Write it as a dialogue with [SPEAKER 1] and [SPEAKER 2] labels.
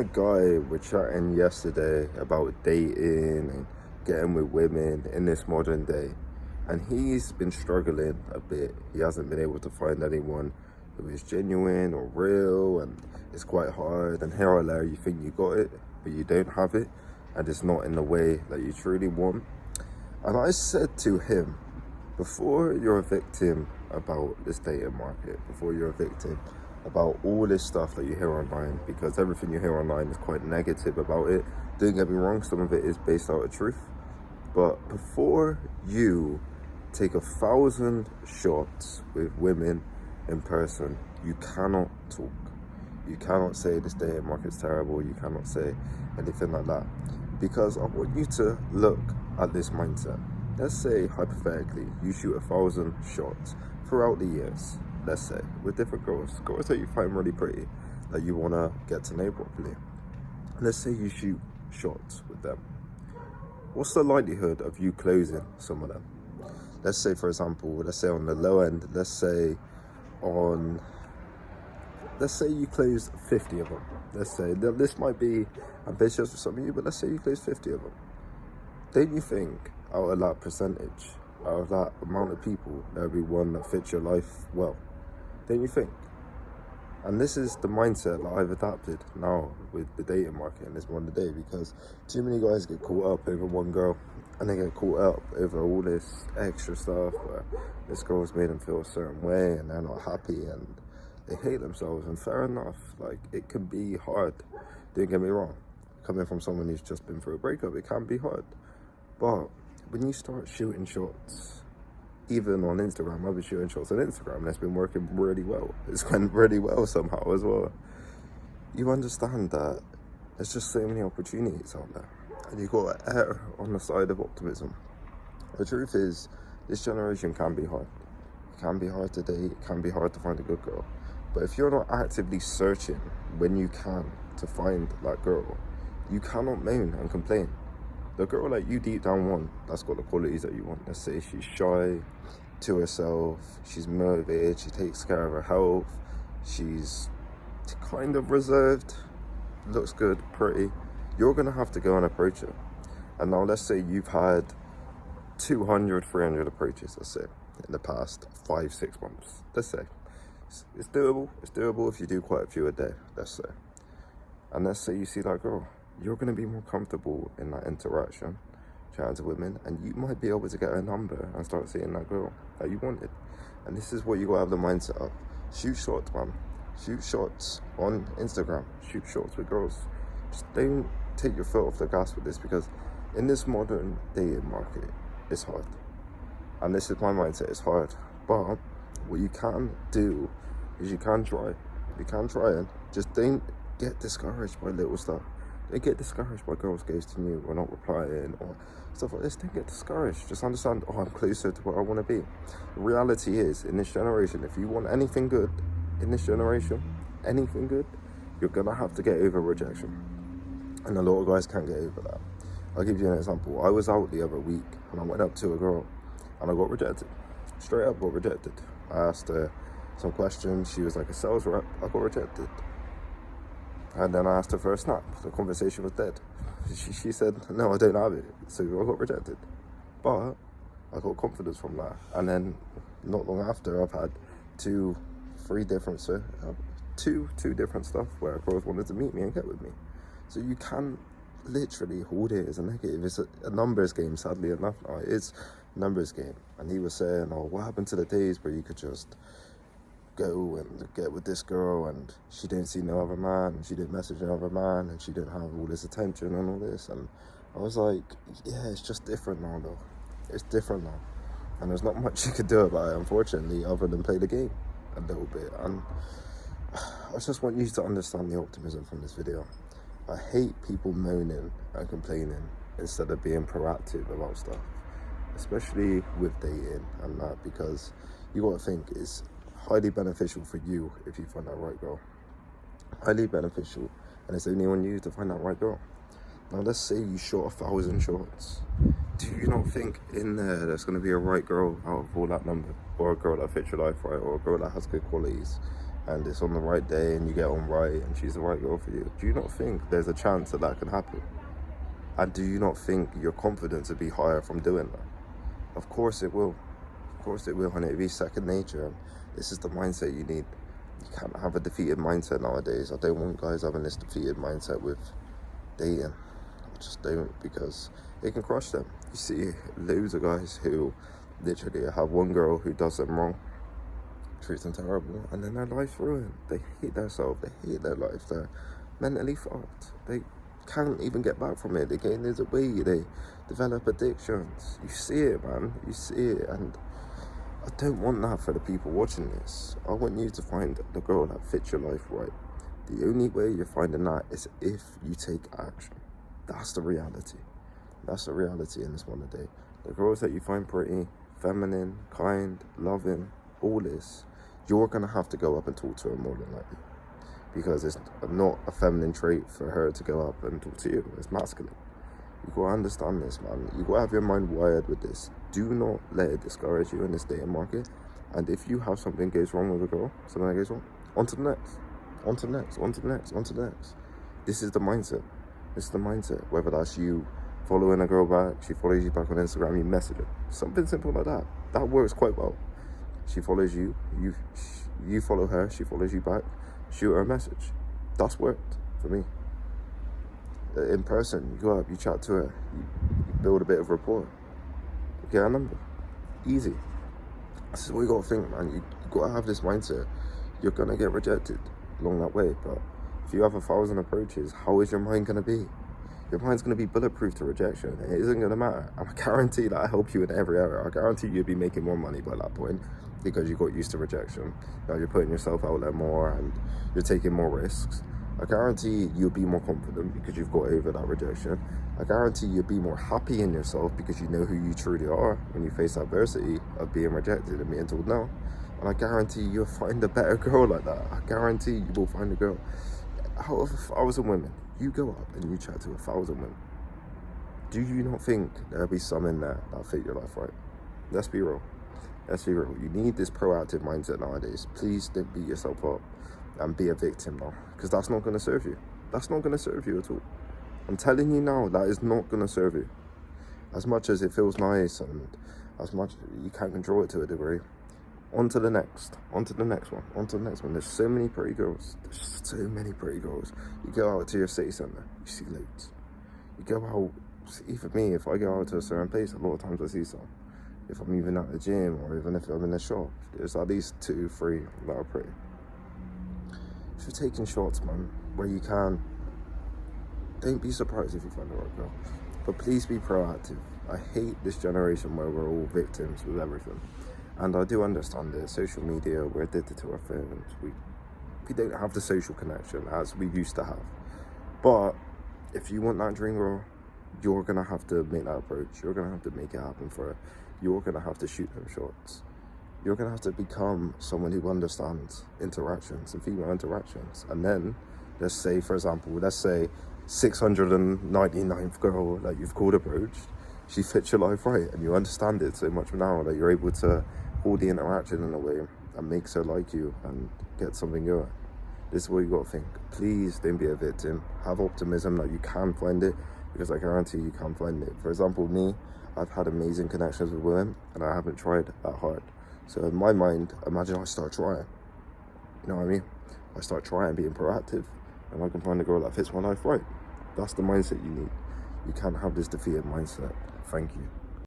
[SPEAKER 1] A guy we're chatting yesterday about dating and getting with women in this modern day, and he's been struggling a bit. He hasn't been able to find anyone who is genuine or real, and it's quite hard. And here or there, you think you got it, but you don't have it, and it's not in the way that you truly want. And I said to him, before you're a victim about this dating market, before you're a victim about all this stuff that you hear online, because everything you hear online is quite negative about it. Don't get me wrong, some of it is based out of truth. But before you take 1,000 shots with women in person, you cannot talk. You cannot say this dating market's terrible. You cannot say anything like that. Because I want you to look at this mindset. Let's say, hypothetically, you shoot 1,000 shots throughout the years, let's say, with different girls that you find really pretty, that you want to get to know properly. Let's say you shoot shots with them. What's the likelihood of you closing some of them? Let's say, for example, let's say on the low end, let's say you close 50 of them. Let's say, this might be ambitious for some of you, but let's say you close 50 of them. Don't you think, out of that percentage, out of that amount of people, there'll be one that fits your life well? Don't you think? And this is the mindset that I've adapted now with the dating market in this modern day, because too many guys get caught up over one girl, and they get caught up over all this extra stuff where this girl's made them feel a certain way and they're not happy and they hate themselves. And fair enough, like, it can be hard, don't get me wrong. Coming from someone who's just been through a breakup, it can be hard. But when you start shooting shots, even on Instagram, I've been shooting shots on Instagram and it's been working really well. It's went really well somehow as well. You understand that there's just so many opportunities out there, and you've got to err on the side of optimism. The truth is, this generation can be hard. It can be hard to date, it can be hard to find a good girl. But if you're not actively searching when you can to find that girl, you cannot moan and complain. The girl that you deep down want, that's got the qualities that you want. Let's say she's shy to herself, she's motivated, she takes care of her health, she's kind of reserved, looks good, pretty. You're gonna have to go and approach her. And now let's say you've had 200, 300 approaches, let's say, in the past 5-6 months. Let's say. It's doable. It's doable if you do quite a few a day, let's say. And let's say you see that girl. You're going to be more comfortable in that interaction, chatting to women, and you might be able to get a number and start seeing that girl that you wanted. And this is what you got to have the mindset of. Shoot shots, man. Shoot shots on Instagram. Shoot shots with girls. Just don't take your foot off the gas with this, because in this modern dating market, it's hard. And this is my mindset, it's hard. But what you can do is you can try. You can try, and just don't get discouraged by little stuff. Don't get discouraged by girls ghosting you or not replying or stuff like this. Don't get discouraged. Just understand, I'm closer to where I want to be. The reality is, in this generation, if you want anything good in this generation, anything good, you're going to have to get over rejection. And a lot of guys can't get over that. I'll give you an example. I was out the other week and I went up to a girl and I got rejected. Straight up got rejected. I asked her some questions. She was like a sales rep. I got rejected. And then I asked her for a snap. The conversation was dead. She said, no, I don't have it. So I got rejected. But I got confidence from that. And then not long after, I've had two different stuff where girls wanted to meet me and get with me. So you can literally hold it as a negative. It's a numbers game, sadly enough. Now it is a numbers game. And he was saying, oh, what happened to the days where you could just go and get with this girl and she didn't see no other man, and she didn't message no other man, and she didn't have all this attention and all this. And I was like, yeah, it's just different now though. It's different now. And there's not much you could do about it, unfortunately, other than play the game a little bit. And I just want you to understand the optimism from this video. I hate people moaning and complaining instead of being proactive about stuff, especially with dating and that, because you got to think it's highly beneficial for you if you find that right girl. Highly beneficial, and it's only on you to find that right girl. Now let's say you shot 1,000 shots. Do you not think in there's going to be a right girl out of all that number, or a girl that fits your life right, or a girl that has good qualities? and it's on the right day and you get on right and she's the right girl for you, do you not think there's a chance that that can happen? And do you not think your confidence would be higher from doing that? Of course it will. Of course it will, and it'll be second nature. And this is the mindset you need. You can't have a defeated mindset nowadays. I don't want guys having this defeated mindset with dating. I just don't, because it can crush them. You see loads of guys who literally have one girl who does them wrong, treats them terrible, and then their life's ruined. They hate themselves, they hate their life, they're mentally fucked. They can't even get back from it. They get in their way, they develop addictions. You see it, man. You see it, and I don't want that for the people watching this. I want you to find the girl that fits your life right. The only way you're finding that is if you take action. That's the reality. That's the reality in this one today. The girls that you find pretty, feminine, kind, loving, all this, you're going to have to go up and talk to her more than likely. Because it's not a feminine trait for her to go up and talk to you. It's masculine. You got to understand this, man. You got to have your mind wired with this. Do not let it discourage you in this dating market. And if you have something goes wrong with a girl, something that goes wrong, on to the next. On to the next, on to the next, on to the next. This is the mindset. This is the mindset. Whether that's you following a girl back, she follows you back on Instagram, you message her. Something simple like that. That works quite well. She follows you, you follow her, she follows you back, shoot her a message. That's worked for me. In person, you go up, you chat to her, you build a bit of rapport, you get a number. Easy. This is what you gotta think, man. You gotta have this mindset. You're gonna get rejected along that way, but if you have 1,000 approaches, how is your mind gonna be? Your mind's gonna be bulletproof to rejection. It isn't gonna matter. I guarantee that I help you in every area. I guarantee you'll be making more money by that point because you got used to rejection. Now you're putting yourself out there more and you're taking more risks. I guarantee you'll be more confident because you've got over that rejection. I guarantee you'll be more happy in yourself because you know who you truly are when you face adversity of being rejected and being told no. And I guarantee you'll find a better girl like that. I guarantee you will find a girl. Out of 1,000 women, you go up and you chat to 1,000 women. Do you not think there'll be some in there that'll fit your life right? Let's be real. Let's be real. You need this proactive mindset nowadays. Please don't beat yourself up and be a victim now, because that's not going to serve you. That's not going to serve you at all. I'm telling you now, that is not going to serve you. As much as it feels nice and as much you can control it to a degree, on to the next one, on to the next one. There's so many pretty girls. There's so many pretty girls. You go out to your city centre, you see loads. You go out, even me, if I go out to a certain place, a lot of times I see some. If I'm even at the gym or even if I'm in the shop, there's at least 2, 3 that are pretty. If you're taking shots, man, where you can, don't be surprised if you find the right girl. But please be proactive. I hate this generation where we're all victims with everything. And I do understand it. Social media, we're addicted to our phones. We don't have the social connection as we used to have. But if you want that dream girl, you're going to have to make that approach. You're going to have to make it happen for her. You're going to have to shoot them shots. You're going to have to become someone who understands interactions and female interactions. And then, let's say, for example, 699th girl that you've called approached, she fits your life right and you understand it so much now that you're able to hold the interaction in a way that makes her like you and get something going. This is what you got to think. Please don't be a victim. Have optimism that you can find it, because I guarantee you can find it. For example, me, I've had amazing connections with women and I haven't tried that hard. So in my mind, imagine I start trying. You know what I mean? I start trying, being proactive, and I can find a girl that fits my life right. That's the mindset you need. You can't have this defeated mindset. Thank you.